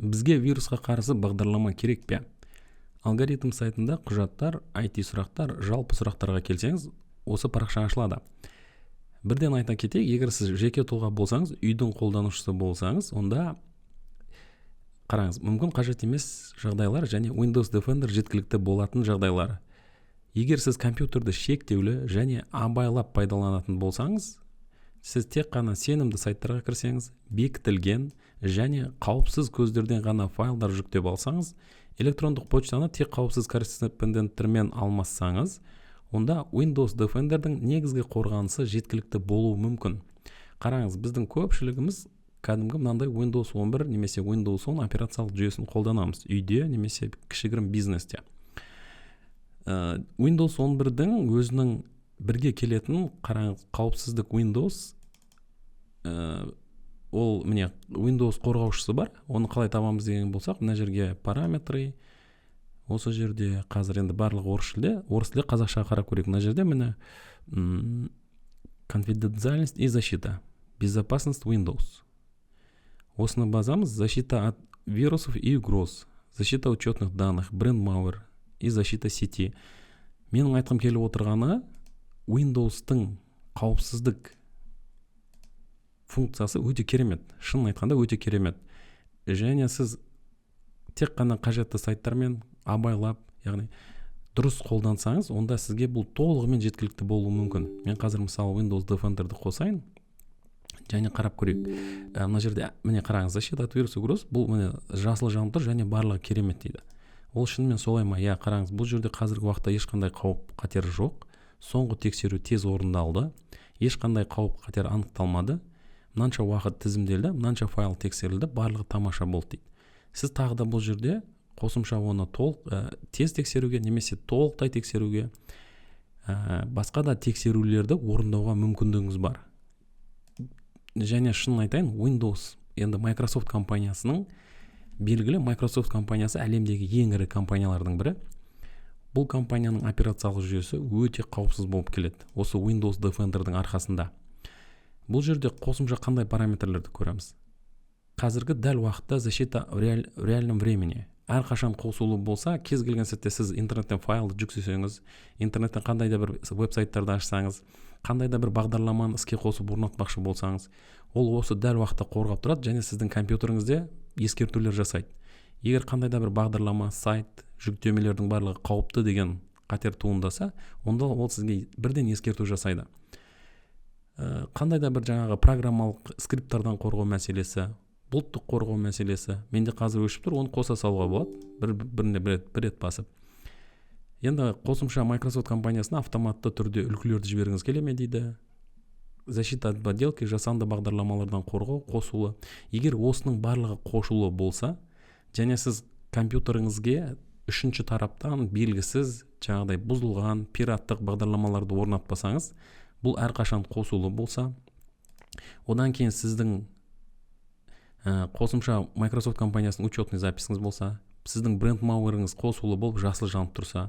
Бізге вирусқа қарсы бағдарлама керек пе? Алгоритм сайтында құжаттар, IT сұрақтар, жалпы сұрақтарға келсеңіз, осы парақша ашылады. Бірден айта кетейік, егер сіз жеке тұлға болсаңыз, үйдің қолданушысы болсаңыз, онда қараңыз, мүмкін қажет емес жағдайлар және Windows Defender жеткілікті болатын жағдайлар. Егер сіз компьютерді шектеулі және абайлап пайдаланатын болсаңыз, сіз тек қана сенімді сайттарға кірсеңіз, бекітілген және қауіпсіз көздерден ғана файлдар жүктеп алсаңыз, электрондық почтаны тек қауіпсіз корреспонденттермен алмассаңыз, онда Windows Defender'дің негізгі қорғанысы жеткілікті болуы мүмкін. Қараңыз, біздің көпшілігіміз кәдімгі мынандай Windows 11 немесе Windows 10 операциялық жүйесін қолданамыз үйде немесе кішігірім бизнесте. Windows 11-дің өзінің бірге келетін қараңыз қауіпсіздік Windows, ол міне Windows қорғаушысы бар. Оны қалай табамыз деген болсақ, мына жерге параметры, осы жерде қазір енді барлығы орыс тілде қазақша қарап көрейік. Мына жерде міне конфиденциальность и защита, безопасность Windows. Осыны базамыз: защита от вирусов и угроз, защита учетных данных, бренд malware и защита сети. Менің айтқым келіп отырғаны, Windows-тың қауіпсіздік функциясы өте керемет. Шынын айтқанда өте керемет. Және сіз тек қана қажетті сайттармен абайлап, яғни дұрыс қолдансаңыз, онда сізге бұл толығымен жеткілікті болуы мүмкін. Мен қазір мысалы Windows Defender'ды қосайын және қарап көрейік. Мына жерде міне қараңыз, защита от вирус угроз, бұл міне жасыл жанып тұр және барлығы керемет дейді. Ол шынымен солай ма? Я, қараңыз, бұл жерде қазіргі уақытта ешқандай қауіп қатер жоқ. Соңғы тексеру тез орындалды. Ешқандай қауіп қатер анықталмады. Мынанша уақыт тізімделді, мынанша файл тексерілді, барлығы тамаша болды дейді. Сіз тағы да бұл жерде қосымша оны тез тексеруге немесе толықтай тексеруге, басқа да тексерулерді орындауға мүмкіндігіңіз бар. Және шынын айтайын, Windows енді Microsoft компаниясының белгілі, Microsoft компаниясы әлемдегі ең ірі компаниялардың бірі. Бұл компанияның операциялық жүйесі өте қауіпсіз болып келеді. Осы Windows Defender'дің арқасында. Бұл жерде қосымша қандай параметрлерді көреміз? Қазіргі дәл уақытта защита в реальном времени. Әрқашан қосулы болса, кез келген сәтте сіз интернеттен файлды жүктесеңіз, интернеттен қандай да бір веб-сайттарды ашсаңыз, қандай да бір бағдарламаны іске қосып орнатпақшы болсаңыз, ол осы дәл уақытта қорғап тұрады және сіздің компьютеріңізде ескертулер жасайды. Егер қандай да бір бағдарлама, сайт, жүктемелердің барлығы қауіпті деген қатер туындаса, онда ол сізге бірден ескерту жасайды. Қандай да бір жаңағы программалық скрипттардан қорғау мәселесі, бұлттық қорғау мәселесі, менде қазір өшіп тұр, оны қоса салуға болады, біріне бір рет басып. Енді қосымша Microsoft компаниясына автоматты түрде үлгілерді жібергіңіз келе ме дейді. Защита от подделки, жасанды бағдарламалардан қорғау қосулы. Егер осының барлығы қосулы болса, және сіз компьютеріңізге үшінші тараптан белгісіз жаңағыдай бұзылған пираттық бағдарламаларды орнатпасаңыз, бұл әрқашан қосулы болса, одан кейін сіздің қосымша Microsoft компаниясының учетный записіңіз болса, сіздің бренд malware'іңіз қосулы болып жасыл жанып тұрса,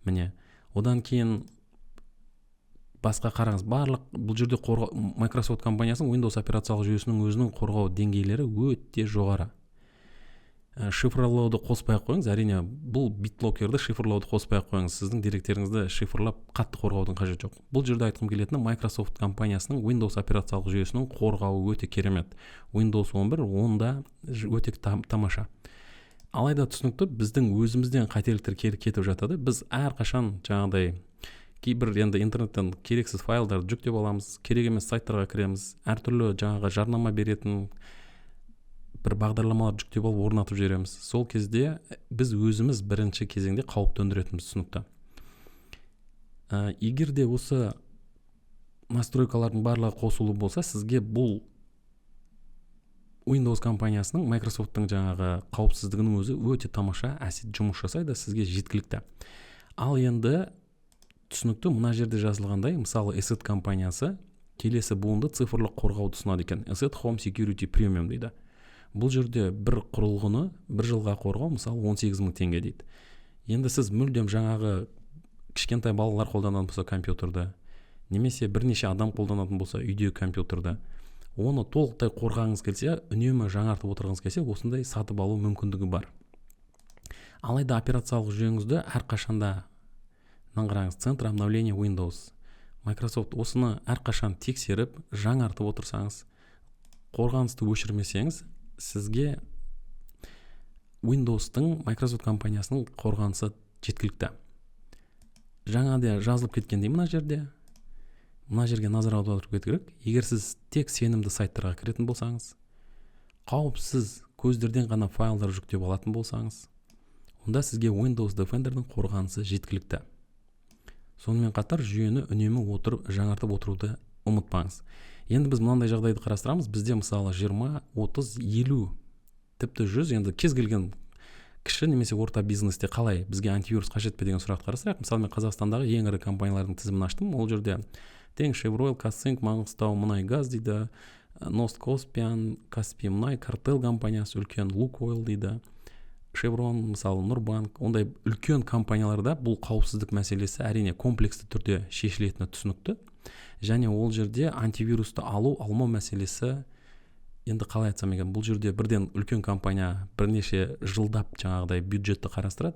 міне, одан кейін басқа қараңыз, барлық бұл жерде Microsoft компаниясының Windows операциялық жүйесінің өзінің қорғау деңгейлері өте жоғары. Шифрлауды қоспай қойыңыз, әрине бұл BitLocker'ды шифрлауды қоспай қойыңыз, сіздің деректеріңізді шифрлап қатты қорғаудың қажеті жоқ. Бұл жерде айтқым келетіні, Microsoft компаниясының Windows операциялық жүйесінің қорғауы өте керемет. Windows 11 онда өте тамаша. Алайда түсінікті, біздің өзімізден қателіктер кетіп жатады. Біз әрқашан жаңағыдай кейбір енді интернеттен керексіз файлдарды жүктеп аламыз, керек емес сайттарға кіреміз, әртүрлі жаңағы жарнама беретін бір бағдарламалар жүктеп алып орнатып жібереміз. Сол кезде біз өзіміз бірінші кезеңде қауіп төндіретініміз түсінікті. Егер де осы настройкалардың барлығы қосулы болса, сізге бұл Windows компаниясының, Microsoft-тың жаңағы қауіпсіздігінің өзі өте тамаша жұмыс жасайды, сізге жеткілікті. Ал енді түсінікті, мына жерде жазылғандай, мысалы Asset компаниясы келесі буынды цифрлық қорғауды ұсынады екен. Asset Home Security Premium дейді. Бұл жерде бір құрылғыны бір жылға қорғау мысалы 18.000 теңге дейді. Енді сіз мүлдем жаңағы кішкентай балалар қолданатын болса компьютерді, немесе бірнеше адам қолданатын болса үйдегі компьютерді, оны толықтай қорғағыңыз келсе, үнемі жаңартып отырғыңыз келсе, осындай сатып алу мүмкіндігі бар. Алайда операциялық жүйеңізді әрқашанда қараңыз, центр обновления Windows, Microsoft осыны әрқашан тексеріп, жаңартып отырсаңыз, қорғанысты өшірмесеңіз, сізге Windows-тың Microsoft компаниясының қорғанысы жеткілікті. Жаңа да жазылып кеткендей мына жерге назар аударып кету керек. Егер сіз тек сенімді сайттарға кіретін болсаңыз, қауіпсіз көздерден ғана файлдар жүктеп алатын болсаңыз, онда сізге Windows Defender'дің қорғанысы жеткілікті. Сонымен қатар жүйені үнемі жаңартып отыруды ұмытпаңыз. Енді біз мынандай жағдайды қарастырамыз. Бізде мысалы 20, 30, 50, тіпті 100, енді кез келген кіші немесе орта бизнесте қалай бізге антивирус қажет пе деген сұрақты қарастырайық. Мысалы мен Қазақстандағы ең ірі компаниялардың тізімін аштым. Ол жерде тең Chevroil, Казцинк, Маңғыстау мұнай газ дейді, Ност Каспиан, Каспий мұнай, Картел компаниясы үлкен, Лукойл дейді, Chevron, мысалы Нұрбанк, ондай үлкен компанияларда бұл қауіпсіздік мәселесі әрине комплексті түрде шешілетіні түсінікті. Және ол жерде антивирусты алмау мәселесі, енді қалай айтсам екен, бұл жерде бірден үлкен компания бірнеше жылдап жаңағыдай бюджетті қарастырады,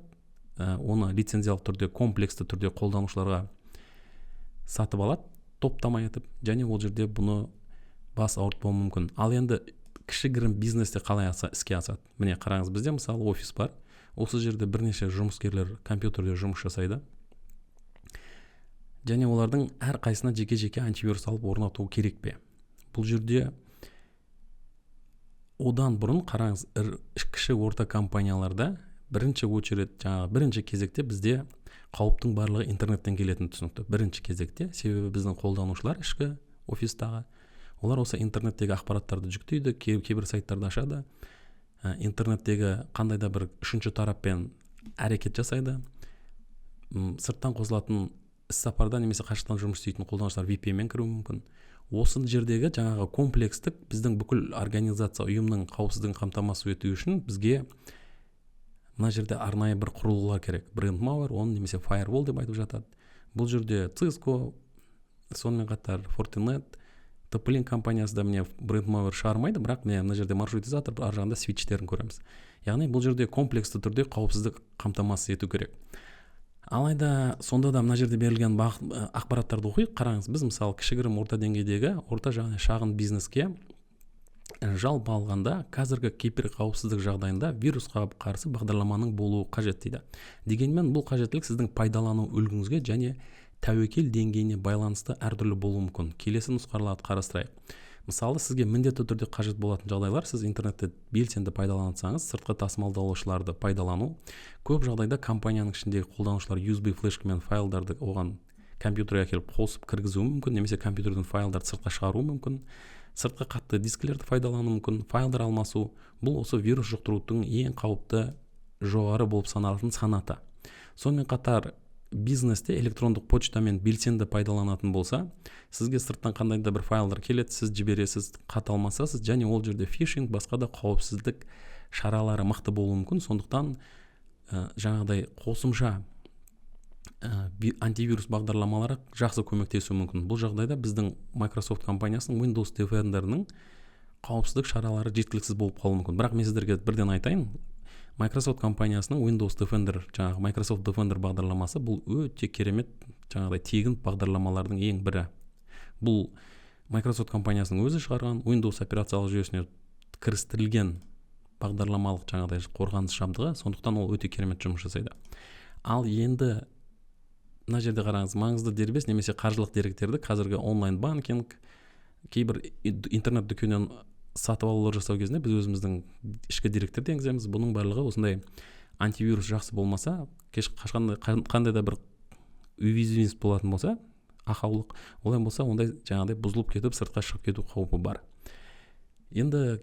оны лицензиялық түрде, комплексті түрде қолданушыларға сатып алады, топтама етіп, және ол жерде бұны бас ауыртпауы мүмкін. Ал енді кішігірім бизнесте қалай іске асады? Міне қараңыз, бізде мысалы офис бар. Осы жерде бірнеше жұмыскерлер компьютерде жұмыс жасайды. Және олардың әрқайсына жеке-жеке антивирус алып орнату керек пе? Бұл жерде одан бұрын қараңыз, кіші орта компанияларда бірінші кезекте бізде қауіптің барлығы интернеттен келетіні түсінікті. Бірінші кезекте, себебі біздің қолданушылар ішкі офистағы, олар осы интернеттегі ақпараттарды жүктейді, кейбір сайттарды ашады, интернеттегі қандай да бір үшінші тараппен әрекет жасайды, сырттан қосылатын іс-сапарда немесе қашықтан жұмыс істейтін қолданушылар VPN-мен кіруі мүмкін. Осы жердегі жаңағы комплекстік біздің бүкіл организация ұйымның қауіпсіздігін қамтамасыз ету үшін бізге мына жерде арнайы бір құрылғылар керек. Brandmauer, оны немесе Firewall деп айтып жатады. Бұл жерде Cisco, сонымен қатар Fortinet, TP-Link компаниясы да міне Brandmauer шығармайды, бірақ мына жерде маршрутизатор, ар жағында свитчтерін көреміз. Яғни бұл жерде комплексті түрде қауіпсіздік қамтамасыз ету керек. Алайда сонда да мына жерде берілген ақпараттарды оқиық. Қараңыз, біз мысалы кішігірім орта деңгейдегі, орта және шағын бизнеске жалпы алғанда қазіргі кибер қауіпсіздік жағдайында вирусқа қарсы бағдарламаның болуы қажет дейді. Дегенмен бұл қажеттілік сіздің пайдалану үлгіңізге және тәуекел деңгейіне байланысты әртүрлі болуы мүмкін. Келесі нұсқаларды қарастырайық. Мысалы, сізге міндетті түрде қажет болатын жағдайлар, сіз интернетті белсенді пайдалансаңыз, сыртқы тасымалдаушыларды пайдалану, көп жағдайда компанияның ішіндегі қолданушылар USB флешкамен файлдарды оған компьютерге әкеліп қосып кіргізуі мүмкін, немесе компьютерден файлдарды сыртқа шығару мүмкін, сыртқы қатты дискілерді пайдалану мүмкін, файлдар алмасу. Бұл осы вирус жұқтырудың ең қауіпті жоғары болып саналатын санаты. Сонымен қатар бизнесте электрондық почтамен белсенді пайдаланатын болса, сізге сырттан қандай да бір файлдар келеді, сіз жібересіз, хат алмасасыз, және ол жерде фишинг, басқа да қауіпсіздік шаралары мықты болуы мүмкін. Сондықтан жаңағыдай қосымша антивирус бағдарламалары жақсы көмектесуі мүмкін. Бұл жағдайда біздің Microsoft компаниясының Windows Defender'ның қауіпсіздік шаралары жеткіліксіз болып қалуы мүмкін. Бірақ мен сіздерге бірден айтайын, Microsoft компаниясының Windows Defender, жаңағы Microsoft Defender бағдарламасы бұл өте керемет, жаңағыдай тегін бағдарламалардың ең бірі. Бұл Microsoft компаниясының өзі шығарған Windows операциялық жүйесіне кірістірілген бағдарламалық жаңағыдай қорғаныс жабдығы, сондықтан ол өте керемет жұмыс жасайды. Ал енді мына жерде қараңыз, маңызды дербес немесе қаржылық деректерді қазіргі онлайн банкинг, кейбір интернет дүкеннен сатып алулар жасау кезінде біз өзіміздің ішкі деректерді енгіземіз. Бұның барлығы осындай антивирус жақсы болмаса, қандай да бір уязвимость болатын болса, ақаулық, олай болса, ондай жаңағыдай бұзылып кетіп, сыртқа шығып кету қаупі бар. Енді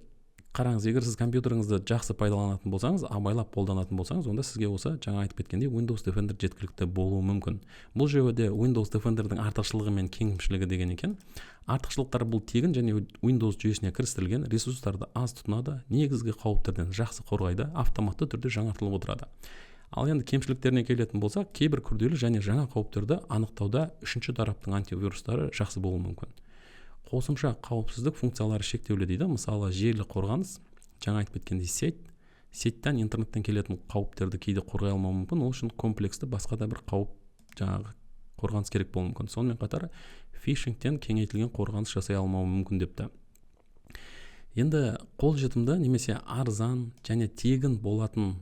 қараңыз, егер сіз компьютеріңізді жақсы пайдаланатын болсаңыз, абайлап қолданатын болсаңыз, онда сізге осы жаңа айтып кеткендей Windows Defender жеткілікті болуы мүмкін. Бұл жүйеде Windows Defender'дің артықшылығы мен кемшілігі деген екен. Артықшылықтар бұл тегін және Windows жүйесіне кірістірілген, ресурстарды аз тұтынады, негізгі қауіптерден жақсы қорғайды, автоматты түрде жаңартылып отырады. Ал енді кемшіліктеріне келетін болсақ, кейбір күрделі және жаңа қауіптерді анықтауда үшінші тараптың антивирустары жақсы болуы мүмкін. қосымша қауіпсіздік функциялары шектеулі дейді. Мысалы желі қорғаныс, жаңа айтып кеткендей сеттен интернеттен келетін қауіптерді кейде қорғай алмауы мүмкін. Ол үшін комплексті басқа да бір қауіп жаңағы қорғаныс керек болуы мүмкін. Сонымен қатар фишингтен кеңейтілген қорғаныс жасай алмауы мүмкін депті. Енді қолжетімді немесе арзан және тегін болатын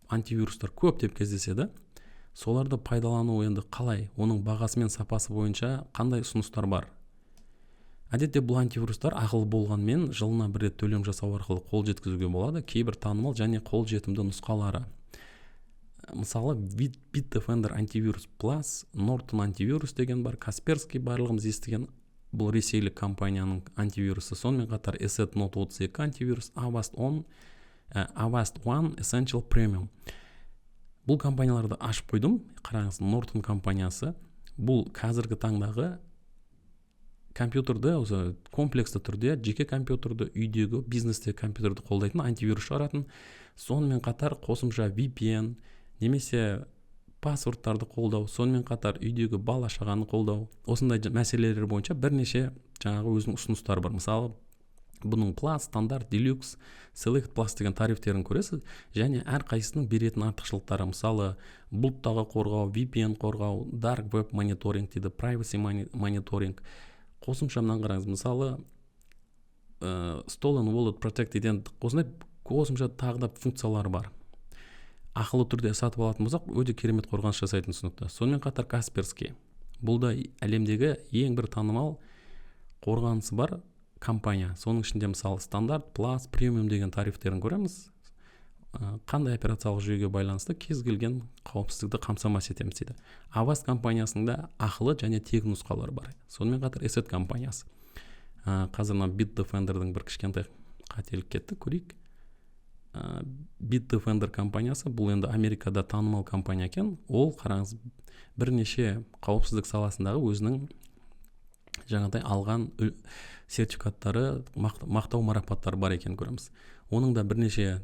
антивирустар көп деп кездеседі. Соларды пайдалану енді қалай, оның бағасы мен сапасы бойынша қандай ұсыныстар бар? Әдетте бұл антивирустар ақылы болғанмен жылына бір рет төлем жасау арқылы қол жеткізуге болады. Кейбір танымал және қолжетімді нұсқалары. Мысалы Bitdefender антивирус Plus, Norton антивирус деген бар, Kaspersky барлығымыз естіген бұл ресейлік компанияның антивирусы. Сонымен қатар Asset Note 32 антивирус, Avast One Essential Premium. Бұл компанияларды ашып қойдым. Қараңыз, Norton компаниясы бұл қазіргі таңдағы компьютерді осы комплексті түрде жеке компьютерді, үйдегі бизнесте компьютерді қолдайтын антивирус шығаратын. Сонымен қатар қосымша VPN немесе паспорттарды қолдау, сонымен қатар үйдегі бала шағаны қолдау, осындай мәселелер бойынша бірнеше жаңағы өзінің ұсыныстары бар. Мысалы бұның Plus, стандарт, Deluxe, Select Plus деген тарифтерін көресіз, және әр қайсысының беретін артықшылықтары. Мысалы бұлттағы қорғау, VPN қорғау, Dark Web Monitoring дейді, Privacy Monitoring. Қосымша мынаны қараңыз, мысалы Stolen Wallet Protect деген осындай қосымша тағы да функциялары бар. Ақылы түрде сатып алатын болсақ, өте керемет қорғаныс жасайтын түсінікті. Сонымен қатар Kaspersky. Бұл да әлемдегі ең бір танымал қорғанысы бар компания. Соның ішінде мысалы стандарт, Plus, Premium деген тарифтерін көреміз. Қандай операциялық жүйеге байланысты кез келген қауіпсіздікті қамтамасыз етеміз дейді. Avast компаниясында ақылы және тегін нұсқалары бар. Сонымен қатар Asset компаниясы. Қазір Bitdefenderдің бір кішкентай қателік кетті, көрейік. Bitdefender компаниясы бұл енді Америкада танымал компания екен. Ол қараңыз бірнеше қауіпсіздік саласындағы өзінің жаңағыдай алған сертификаттары, мақтау марапаттары бар екен көреміз. Оның да бірнеше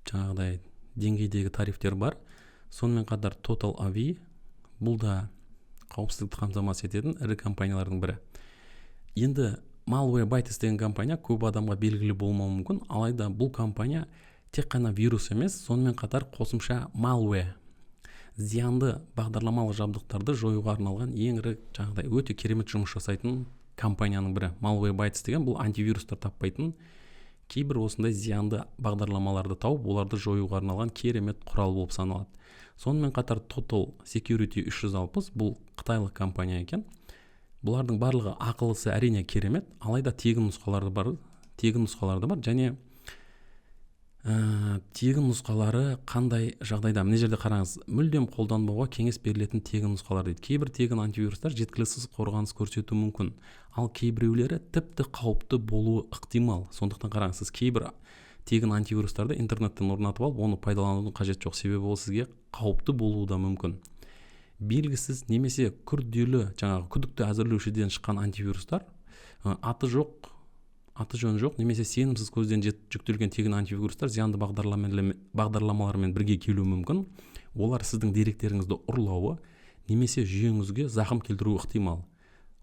жаңағыдай деңгейдегі тарифтер бар. Сонымен қатар Total AV, бұл да қауіпсіздікті қамтамасыз ететін ірі компаниялардың бірі. Енді Malwarebytes деген компания көп адамға белгілі болмауы мүмкін, алайда бұл компания тек қана вирус емес, сонымен қатар қосымша malware, зиянды бағдарламалық жабдықтарды жоюға арналған ең ірі жаңағыдай өте керемет жұмыс жасайтын компанияның бірі. Malwarebytes деген бұл антивирустар таппайтын кейбір осындай зиянды бағдарламаларды тауып, оларды жоюға арналған керемет құрал болып саналады. Сонымен қатар Total Security 360 бұл қытайлық компания екен. Бұлардың барлығы ақылысы әрине керемет, алайда тегін нұсқалары бар, және тегін нұсқалары қандай жағдайда? Мына жерде қараңыз, мүлдем қолданбауға кеңес берілетін тегін нұсқалар дейді. Кейбір тегін антивирустар жеткіліксіз қорғаныс көрсетуі мүмкін, ал кейбіреулері тіпті қауіпті болуы ықтимал. Сондықтан қараңыз, сіз кейбір тегін антивирустарды интернеттен орнатып алып, оны пайдаланудың қажет жоқ, себебі ол сізге қауіпті болуы да мүмкін. Белгісіз немесе күрделі жаңағы күдікті әзірлеушіден шыққан антивирустар, аты жөні жоқ немесе сенімсіз көзден жүктелген тегін антивирустар зиянды бағдарламалармен бірге келуі мүмкін. Олар сіздің деректеріңізді ұрлауы немесе жүйеңізге зақым келтіруі ықтимал.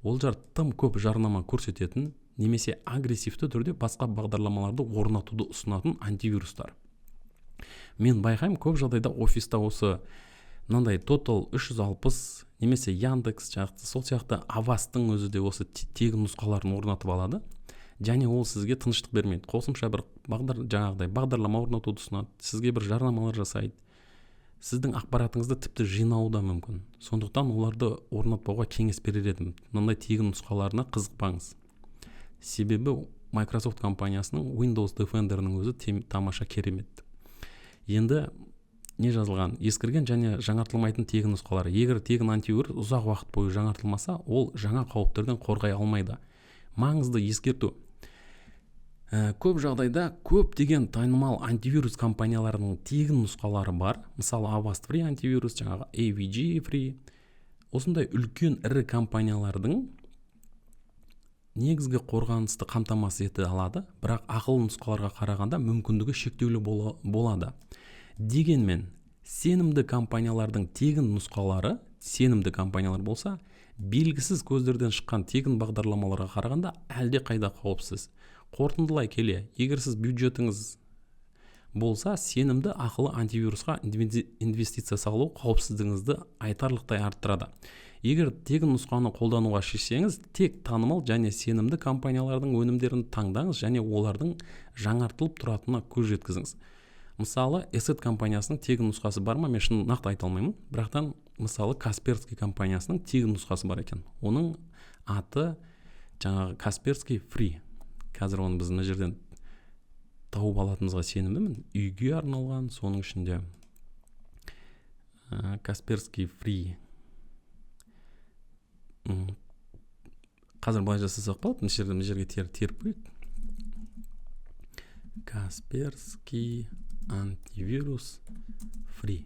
Олар тым көп жарнама көрсететін немесе агрессивті түрде басқа бағдарламаларды орнатуды ұсынатын антивирустар. Мен байқаймын, көп жағдайда офиста осы мынандай Total 360 немесе Яндекс сияқты, сол сияқты Avast'тың өзі де осы тегін нұсқаларын орнатып алады. Және ол сізге тыныштық бермейді. Қосымша бір жаңағыдай бағдарлама орнатуды ұсынады, сізге бір жарнамалар жасайды. Сіздің ақпаратыңызды тіпті жинауы да мүмкін. Сондықтан оларды орнатпауға кеңес берер едім. Мынандай тегін нұсқаларына қызықпаңыз. Себебі Microsoft компаниясының Windows Defender'ның өзі тамаша керемет. Енді не жазылған? Ескірген және жаңартылмайтын тегін нұсқалары. Егер тегін антивирус ұзақ уақыт бойы жаңартылмаса, ол жаңа қауіптерден қорғай алмайды. Маңызды ескерту. Көп жағдайда көптеген танымал антивирус компанияларының тегін нұсқалары бар. Мысалы Avast Free антивирус, жаңағы AVG Free. Осындай үлкен ірі компаниялардың негізгі қорғанысты қамтамасыз ете алады, бірақ ақылы нұсқаларға қарағанда мүмкіндігі шектеулі болады. Дегенмен, сенімді компаниялардың тегін нұсқалары, сенімді компаниялар болса, белгісіз көздерден шыққан тегін бағдарламаларға қарағанда әлде қайда қауіпсіз. Қорытындылай келе, егер сіз бюджетіңіз болса, сенімді ақылы антивирусқа инвестиция салу қауіпсіздігіңізді айтарлықтай арттырады. Егер тегін нұсқаны қолдануға шешсеңіз, тек танымал және сенімді компаниялардың өнімдерін таңдаңыз және олардың жаңартылып тұратынына көз жеткізіңіз. Мысалы, Asset компаниясының тегін нұсқасы бар ма? Мен шын нақты айта алмаймын. Бірақтан, мысалы, Kaspersky компаниясының тегін нұсқасы бар екен. Оның аты жаңағы Kaspersky Free. Қазір оны біз мына жерден тауып алатынымызға сенімдімін. Үйге арналған, соның ішінде Kaspersky Free. Қазір былай жасасақ болады, мына жерге теріп қойып. Kaspersky антивирус Free.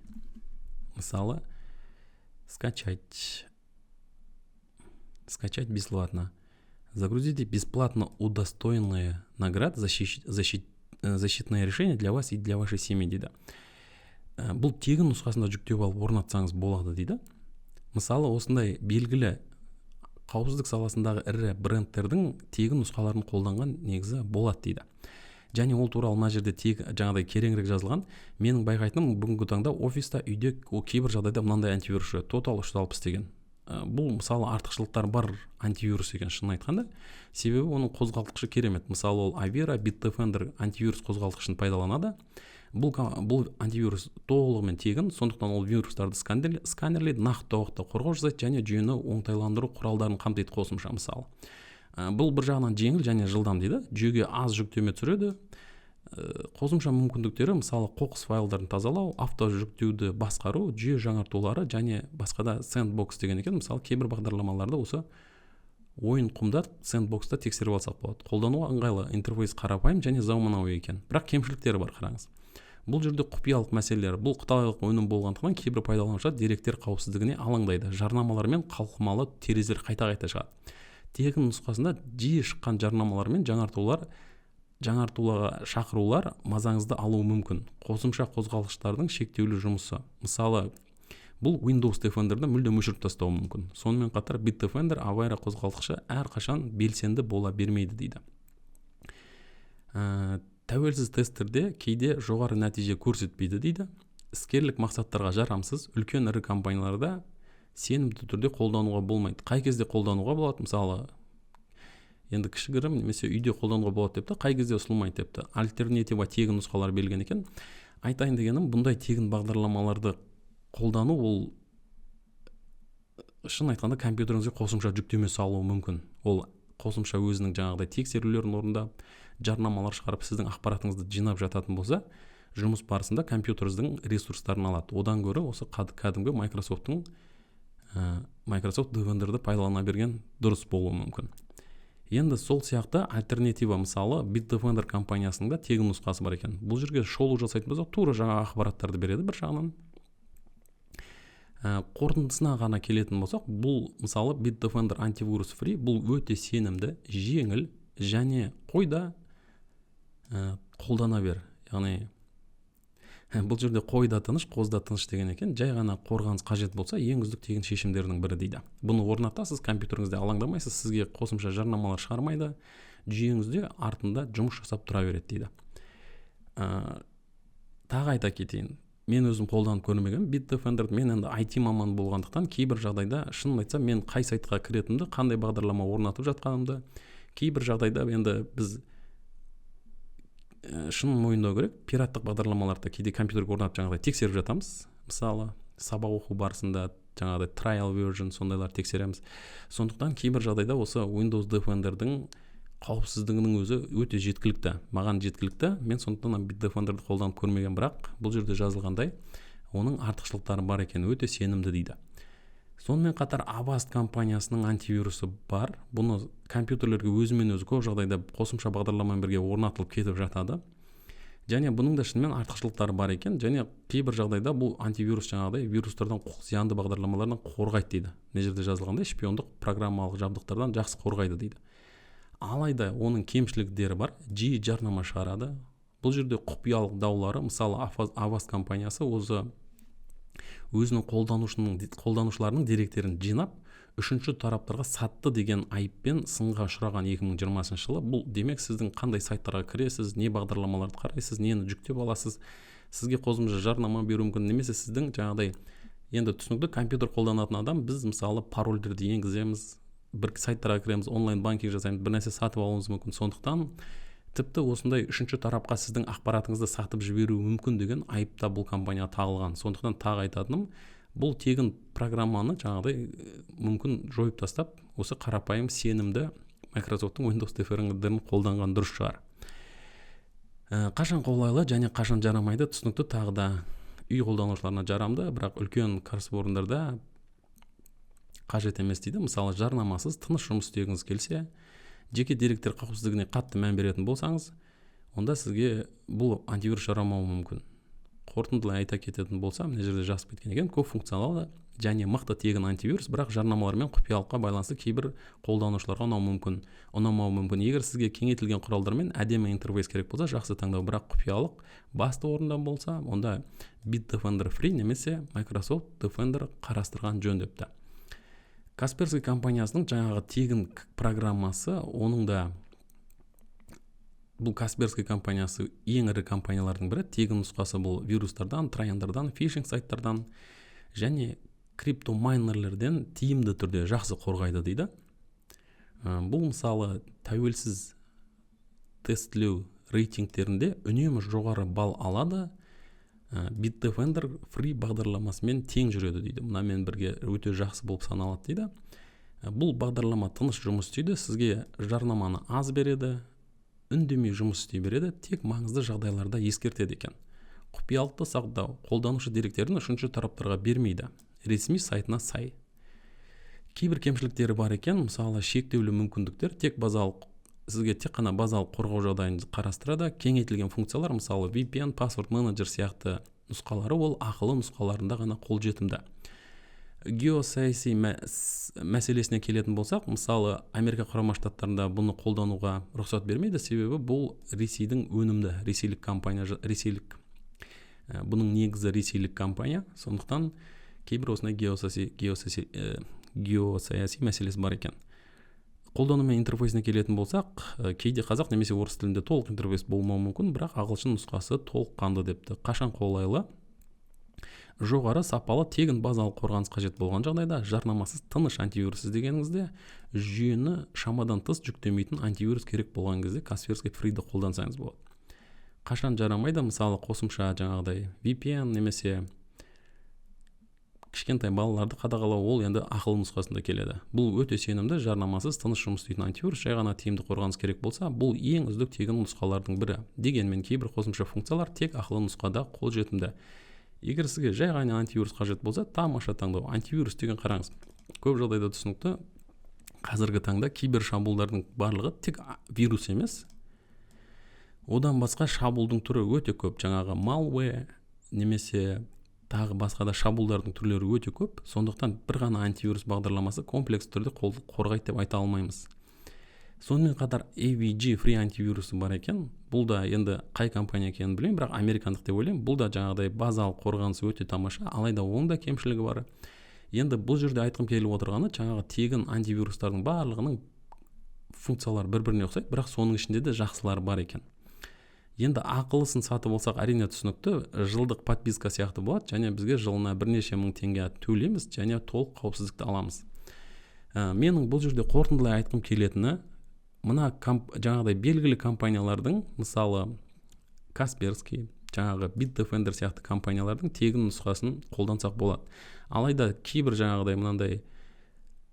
Мысалы, скачать бесплатно. Загрузите бесплатно удостоенные наград защитное решение для вас и для вашей семьи дейді. Бұл тегін нұсқасында жүктеп алып орнатсаңыз болады дейді. Мысалы, осындай белгілі қауіпсіздік саласындағы ірі брендтердің тегін нұсқаларын қолданған негізі болады дейді. Және ол туралы мына жерде жаңағыдай кереңірек жазылған. Менің байқайтыным, бүгінгі таңда офиста, үйде кейбір жағдайда мынандай антивирус Total 360 деген. Бұл мысалы артықшылықтар бар антивирус екен шын айтқанда. Себебі оның қозғалтқышы керемет. Мысалы ол Avira, Bitdefender антивирус қозғалтқышын пайдаланады. Бұл антивирус толығымен тегін, сондықтан ол вирустарды сканерлейді, нақты уақытта қорғау жасайды және жүйені оңтайландыру құралдарын қамтиды қосымша мысалы. Бұл бір жағынан жеңіл және жылдам дейді. Жүйеге аз жүктеме түсіреді. Қосымша мүмкіндіктері мысалы қоқыс файлдарын тазалау, авто жүктеуді басқару, жүйе жаңартулары және басқада сэндбокс деген екен. Мысалы кейбір бағдарламаларда осы ойын құмдар сэндбокста тексеріп алсақ болады. Қолдануға ыңғайлы, интерфейс қарапайым және заманауи екен. Бірақ кемшіліктері бар, қараңыз. Бұл жерде құпиялық мәселелер. Бұл қытайлық өнім болғандықтан кейбір пайдаланушылар деректер қауіпсіздігіне алаңдайды. Жарнамалар мен қалқымалы терезелер қайта-қайта шығады. Тегін нұсқасында жиі шыққан жарнамалар мен жаңартуларға шақырулар мазаңызды алуы мүмкін. Қосымша қозғалғыштардың шектеулі жұмысы. Мысалы, бұл Windows Defender'ды мүлдем өшіріп тастауы мүмкін. Сонымен қатар Bitdefender Avira қозғалтқышы әрқашан белсенді бола бермейді дейді. Тәуелсіз тестерде кейде жоғары нәтиже көрсетпейді дейді. Іскерлік мақсаттарға жарамсыз үлкен ірі компанияларда сенімді түрде қолдануға болмайды. Қай кезде қолдануға болады? Мысалы, енді кішігірім немесе үйде қолдануға болады депті, қай кезде ұсынылмайды депті. Альтернатива тегін нұсқалар берілген екен. Айтайын дегенім, бұндай тегін бағдарламаларды қолдану ол шын айтқанда компьютеріңізге қосымша жүктеме салуы мүмкін. Ол қосымша өзінің жаңағыдай тексерулерін орындап, жарнамалар шығарып, сіздің ақпаратыңызды жинап жататын болса, жұмыс барысында компьютеріңіздің ресурстарын алады. Одан гөрі осы кәдімгі Microsoft Defender'ды пайдалана берген дұрыс болуы мүмкін. Енді сол сияқты альтернатива мысалы Bitdefender компаниясының да тегін нұсқасы бар екен. Бұл жерге шолу жасайтын болсақ, тура жаңа ақпараттарды береді бір жағынан. Қорытындысына ғана келетін болсақ, бұл мысалы Bitdefender антивирус Free бұл өте сенімді, жеңіл және қойда қолдана бер. Яғни бұл жерде қойда тыныш, қозда тыныш деген екен. Жай ғана қорғаныс қажет болса, ең үздік тегін шешімдердің бірі дейді. Бұны орнатасыз, компьютеріңізде алаңдамайсыз, сізге қосымша жарнамалар шығармайды, жүйеңізде артында жұмыс жасап тұра береді дейді. Тағы айта кетейін. Мен өзім қолданып көрмеген Bitdefender, мен енді IT маман болғандықтан кейбір жағдайда шынын айтсам мен қай сайтқа кіретімді, қандай бағдарлама орнатып жатқанымды, кейбір жағдайда енді біз шынын мойындау керек, пираттық бағдарламаларды кейде компьютерге орнатып жаңағыдай тексеріп жатамыз. Мысалы, сабақ оқу барысында жаңағыдай trial version сондайлар тексереміз. Сондықтан кейбір жағдайда осы Windows Defender'дің қауіпсіздігінің өзі өте жеткілікті. Маған жеткілікті. Мен сондықтан Bitdefender'ды қолданып көрмеген, бірақ бұл жерде жазылғандай оның артықшылықтары бар екен, өте сенімді дейді. Сонымен қатар Avast компаниясының антивирусы бар. Бұны компьютерлерге өзімен өзі көп жағдайда қосымша бағдарламамен бірге орнатылып кетіп жатады. Және бұның да шынымен артықшылықтары бар екен. Және кейбір жағдайда бұл антивирус жаңағыдай вирустардан, зиянды бағдарламалардан қорғайды дейді. Мына жерде жазылғандай шпиондық программалық жабдықтардан жақсы қорғайды дейді. Алайда оның кемшіліктері бар. Жиі жарнама шығарады. Бұл жерде құпиялық даулары, мысалы Avast компаниясы өзінің қолданушыларының деректерін жинап, үшінші тараптарға сатты деген айыппен сынға ұшыраған 2020 жылы. Бұл демек сіздің қандай сайттарға кіресіз, не бағдарламаларды қарайсыз, нені жүктеп аласыз, сізге қосымша жарнама беру мүмкін, немесе сіздің жаңағыдай, енді түсінікті, компьютер қолданатын адам, біз мысалы парольдерді енгіземіз, бір сайттарға кіреміз, онлайн банкинг жасаймыз, бір нәрсе сатып алуымыз мүмкін. Сондықтан тіпті осындай үшінші тарапқа сіздің ақпаратыңызды сатып жіберуі мүмкін деген айыпта бұл компанияға тағылған. Сондықтан тағы айтатыным, бұл тегін программаны жаңағыдай мүмкін жойып тастап, осы қарапайым сенімді Microsoft'ың Windows Defender'ын қолданған дұрыс шығар. Қашан қолайлы және қашан жарамайды, түсінікті, тағы да үй қолданушыларына жарамды, бірақ үлкен кәсіпорындарда қажет емес дейді. Мысалы, жарнамасыз тыныш жұмыс істегіңіз келсе, жеке деректер қауіпсіздігіне қатты мән беретін болсаңыз, онда сізге бұл антивирус жарамауы мүмкін. Қорытындылай айта кететін болсам, мына жерде жазып кеткен екен, көп функционалды және мықты тегін антивирус, бірақ жарнамалар мен құпиялыққа байланысты кейбір қолданушыларға ұнамауы мүмкін. Егер сізге кеңейтілген құралдармен әдемі интерфейс керек болса, жақсы таңдау, бірақ құпиялық басты орында болса, онда Bitdefender Free немесе Microsoft Defender қарастырған жөн депті. Kaspersky компаниясының жаңағы тегін программасы, оның да бұл Kaspersky компаниясы ең ірі компаниялардың бірі. Тегін нұсқасы бұл вирустардан, трояндардан, фишинг сайттардан және криптомайнерлерден тиімді түрде жақсы қорғайды дейді. Бұл мысалы тәуелсіз тестлеу рейтингтерінде үнемі жоғары балл алады. Bitdefender Free бағдарламасымен тең жүреді дейді. Мұнамен бірге өте жақсы болып саналады дейді. Бұл бағдарлама тыныш жұмыс істейді, сізге жарнаманы аз береді, үндемей жұмыс істей береді, тек маңызды жағдайларда ескертеді екен. Құпиялықты сақтау, қолданушы деректерін үшінші тараптарға бермейді, ресми сайтына сай. Кейбір кемшіліктері бар екен, мысалы шектеулі мүмкіндіктер, сізге тек қана базалық қорғау жағдайын қарастырады. Кеңейтілген функциялар, мысалы VPN, паспорт менеджер сияқты нұсқалары, ол ақылы нұсқаларында ғана қолжетімді. Геосаяси мәселесіне келетін болсақ, мысалы Америка құрама штаттарында бұны қолдануға рұқсат бермейді, себебі бұл Ресейдің өнімді, ресейлік компания, бұның негізі ресейлік компания, сондықтан кейбір осындай геосаяси мәселесі бар екен. Қолданумен интерфейсіне келетін болсақ, кейде қазақ немесе орыс тілінде толық интерфейс болмауы мүмкін, бірақ ағылшын нұсқасы толыққанды депті. Қашан қолайлы? Жоғары сапалы тегін базалық қорғаныс қажет болған жағдайда, жарнамасыз тыныш антивирус іздегеніңізде, жүйені шамадан тыс жүктемейтін антивирус керек болған кезде Kaspersky Free'ді қолдансаңыз болады. Қашан жарамайды? Мысалы қосымша жаңағыдай VPN немесе кішкентай балаларды қадағалау, ол енді ақылы нұсқасында келеді. Бұл өте сенімді, жарнамасыз тыныш жұмыс істейтін антивирус, жай ғана тиімді қорғаныс керек болса, бұл ең үздік тегін нұсқалардың бірі. Дегенмен кейбір қосымша функциялар тек ақылы нұсқада қолжетімді. Егер сізге жай ғана антивирус қажет болса, тамаша таңдау. Антивирус деген қараңыз, көп жағдайда түсінікті, қазіргі таңда кибер шабуылдардың барлығы тек вирус емес, одан басқа шабуылдың түрі өте көп. Жаңағы malware немесе тағы басқа да шабуылдардың түрлері өте көп. Сондықтан бір ғана антивирус бағдарламасы комплекс түрде қорғайды деп айта алмаймыз. Сонымен қатар AVG Free антивирусы бар екен. Бұл да енді қай компания екенін білмеймін, бірақ американдық деп ойлаймын. Бұл да жаңағыдай базалық қорғанысы өте тамаша, алайда оның да кемшілігі бар. Енді бұл жерде айтқым келіп отырғаны, жаңағы тегін антивирустардың барлығының функциялары бір-біріне ұқсайды, бірақ соның ішінде де жақсылары бар екен. Енді ақылысын сатып алсақ, әрине түсінікті, жылдық подписка сияқты болады, және бізге жылына бірнеше мың теңге төлейміз, және толық қауіпсіздікті аламыз. Менің бұл жерде қорытындылай айтқым келетіні, мына жаңағыдай белгілі компаниялардың, мысалы Kaspersky, жаңағы Bitdefender сияқты компаниялардың тегін нұсқасын қолдансақ болады. Алайда кейбір жаңағыдай мынандай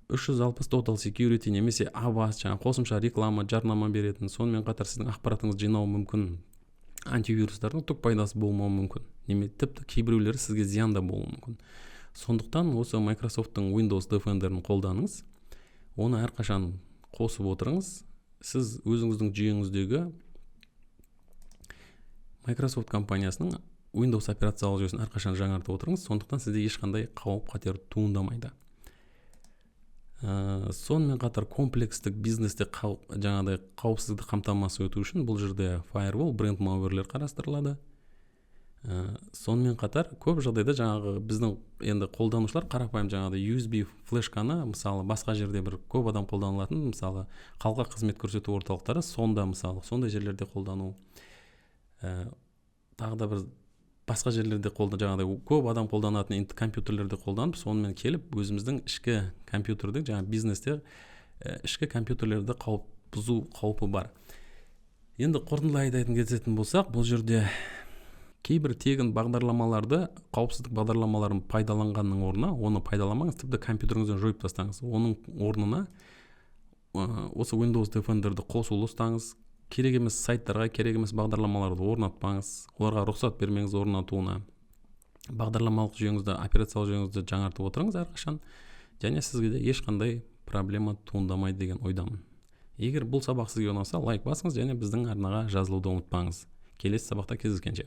360 Total Security немесе Avast, жаңа қосымша реклама, жарнама беретін, сонымен қатар сіздің ақпаратыңызды жинау мүмкін антивирустардың түк пайдасы болмауы мүмкін. Немесе тіпті кейбіреулері сізге зиян да болуы мүмкін. Сондықтан осы Microsoft'ың Windows Defender'ын қолданыңыз. Оны әрқашан қосып отырыңыз. Сіз өзіңіздің жүйеңіздегі Microsoft компаниясының Windows операциялық жүйесін әрқашан жаңартып отырыңыз. Сондықтан сізде ешқандай қауіп-қатер туындамайды. Сонымен қатар комплекстік бизнесте жаңағыдай қауіпсіздікті қамтамасыз ету үшін бұл жерде firewall, бренд малверлер қарастырылады. сонымен қатар көп жағдайда жаңағы біздің енді қолданушылар қарапайым жаңағыдай USB флешканы мысалы басқа жерде бір көп адам қолданылатын мысалы халыққа қызмет көрсету орталықтары сонда мысалы сондай жерлерде қолдану, тағы да бір басқа жерлерде жаңағыдай көп адам қолданатын компьютерлерде қолданып сонымен келіп өзіміздің ішкі компьютерді жаңағы бизнесте ішкі компьютерлерді бұзу қаупі бар. Енді қорытындылай айтатын кететін болсақ, бұл жерде кейбір тегін бағдарламаларды, қауіпсіздік бағдарламаларын пайдаланғанның орнына оны пайдаламаңыз, тіпті компьютеріңізден жойып тастаңыз. Оның орнына осы Windows Defender'ды қосулы ұстаңыз. Керек емес сайттарға, керек емес бағдарламаларды орнатпаңыз, оларға рұқсат бермеңіз орнатуына. Бағдарламалық жүйеңізді, операциялық жүйеңізді жаңартып отырыңыз әрқашан, және сізге де ешқандай проблема туындамайды деген ойдамын. Егер бұл сабақ сізге ұнаса, лайк басыңыз және біздің арнаға жазылуды ұмытпаңыз. Келесі сабақта кездескенше.